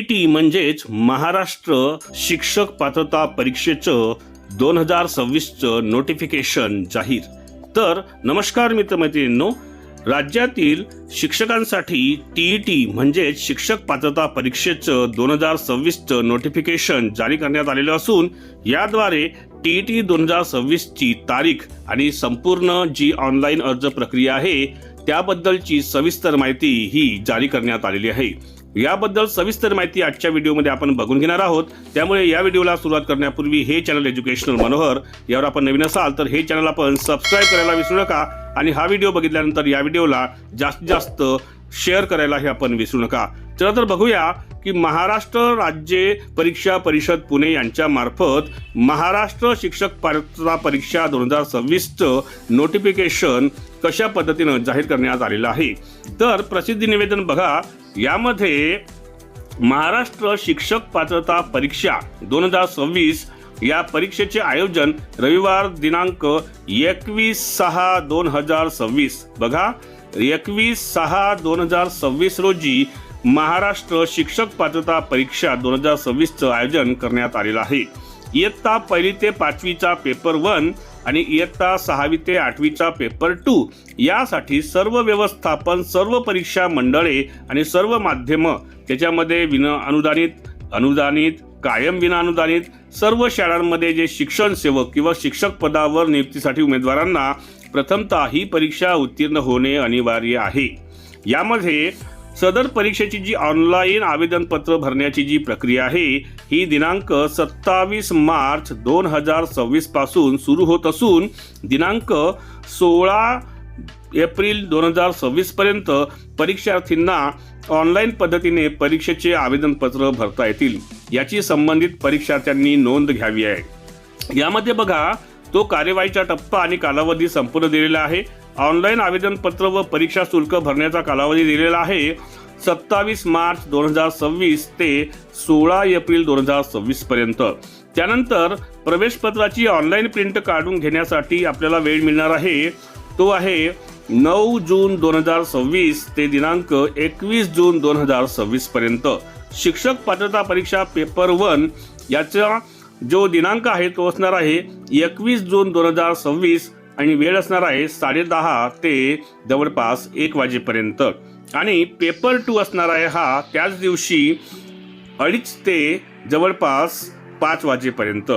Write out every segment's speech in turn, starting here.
TET म्हणजेच महाराष्ट्र शिक्षक पात्रता परीक्षेचं 2026चं नोटिफिकेशन जाहीर। तर नमस्कार मित्रमैत्रिणींनो, राज्यातील शिक्षकांसाठी टीईटी म्हणजेच शिक्षक पात्रता परीक्षेचं 2026चं नोटिफिकेशन जारी करण्यात आलेलं असून याद्वारे टीईटी 2026ची तारीख आणि संपूर्ण जी ऑनलाईन अर्ज प्रक्रिया आहे त्याबद्दलची सविस्तर माहिती ही जारी करण्यात आलेली आहे। याबद्दल सविस्तर माहिती आजच्या व्हिडिओमध्ये आपण बघून घेणार आहोत। त्यामुळे या व्हिडिओला सुरुवात करण्यापूर्वी हे चॅनल एज्युकेशनल मनोहर यावर आपण नवीन असाल तर हे चॅनल आपण सबस्क्राइब करायला विसरू नका आणि हा व्हिडिओ बघितल्यानंतर या व्हिडिओला जास्तीत जास्त शेअर करायलाही आपण विसरू नका। चला तर बघूया की महाराष्ट्र राज्य परीक्षा परिषद पुणे यांच्या मार्फत महाराष्ट्र शिक्षक पात्रता परीक्षा 2026चं नोटिफिकेशन कशा पद्धतीने जाहीर करण्यात आलेलं आहे। तर प्रसिद्धी निवेदन बघा, यामध्ये महाराष्ट्र शिक्षक पात्रता परीक्षा 2026 या परीक्षेचे आयोजन रविवार दिनांक 21/6/2026 बघा 21/6/2026 रोजी महाराष्ट्र शिक्षक पात्रता परीक्षा 2026चं आयोजन करण्यात आलेलं आहे। इयत्ता 1ली ते 5वीचा पेपर 1 आणि इयत्ता 6वी ते 8वीचा पेपर 2 यासाठी सर्व व्यवस्थापन, सर्व परीक्षा मंडळे आणि सर्व माध्यमं त्याच्यामध्ये अनुदानित कायम विनाअनुदानित सर्व शाळांमध्ये जे शिक्षण सेवक किंवा शिक्षक पदावर नियुक्तीसाठी उमेदवारांना प्रथमतः ही परीक्षा उत्तीर्ण होणे अनिवार्य आहे। यामध्ये सदर परीक्षेची जी ऑनलाईन आवेदनपत्र भरण्याची जी प्रक्रिया आहे ही दिनांक 27 मार्च 2026 पासून सुरू होत असून दिनांक 16 एप्रिल 2026 पर्यंत परीक्षार्थींना ऑनलाईन पद्धतीने परीक्षेचे आवेदनपत्र भरता येतील, याची संबंधित परीक्षार्थ्यांनी नोंद घ्यावी आहे। यामध्ये बघा तो कार्यवाहीचा टप्पा आणि कालावधी संपूर्ण दिलेला आहे। ऑनलाईन आवेदनपत्र व परीक्षा शुल्क भरण्याचा कालावधी दिलेला आहे 27 मार्च 2026 ते 16 एप्रिल 2026 पर्यंत। त्यानंतर प्रवेशपत्राची ऑनलाईन प्रिंट काढून घेण्यासाठी आपल्याला वेळ मिळणार आहे, तो आहे 9 जून 2026 ते दिनांक 21 जून 2026 पर्यंत। शिक्षक पात्रता परीक्षा पेपर 1 याचा जो दिनांक आहे तो असणार आहे 21 जून 2026 आणि वेळ असणार आहे 10:30 ते जवळपास 1 वाजेपर्यंत आणि पेपर 2 असणार आहे हा त्याच दिवशी 2:30 ते जवळपास 5 वाजेपर्यंत।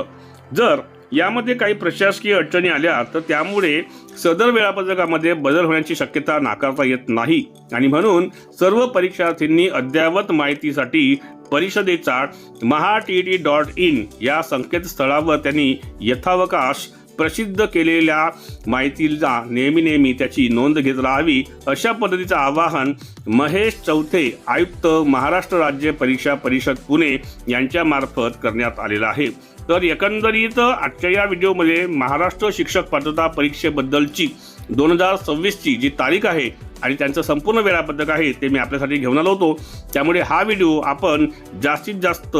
जर यामध्ये काही प्रशासकीय अडचणी आल्या तर त्यामुळे सदर वेळापत्रकामध्ये बदल होण्याची शक्यता नाकारता येत नाही आणि म्हणून सर्व परीक्षार्थींनी अद्ययावत माहितीसाठी परिषदेचा maha.tt.in या संकेतस्थळावर त्यांनी यथावकाश प्रसिद्ध केलेल्या माहितीला नेहमी त्याची नोंद घेत राहावी, अशा पद्धतीचं आवाहन महेश चौथे, आयुक्त, महाराष्ट्र राज्य परीक्षा परिषद पुणे यांच्या मार्फत करण्यात आलेलं आहे। तर एकंदरीत आजच्या या व्हिडिओमध्ये महाराष्ट्र शिक्षक पात्रता परीक्षेबद्दलची 2026ची जी तारीख आहे आणि त्यांचं संपूर्ण वेळापत्रक आहे ते मी आपल्यासाठी घेऊन आलो होतो। त्यामुळे हा व्हिडिओ आपण जास्तीत जास्त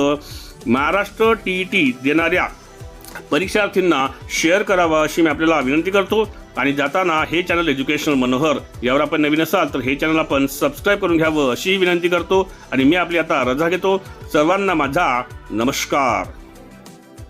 महाराष्ट्र टीईटी देणाऱ्या परीक्षार्थींना शेअर करावा अशी मी आपल्याला विनंती करतो आणि जाताना हे चॅनल एज्युकेशनल मनोहर यावर आपण नवीन असाल तर हे चॅनल आपण सबस्क्राइब करून घ्यावं अशी विनंती करतो आणि मी आपली आता रजा घेतो। सर्वांना माझा नमस्कार।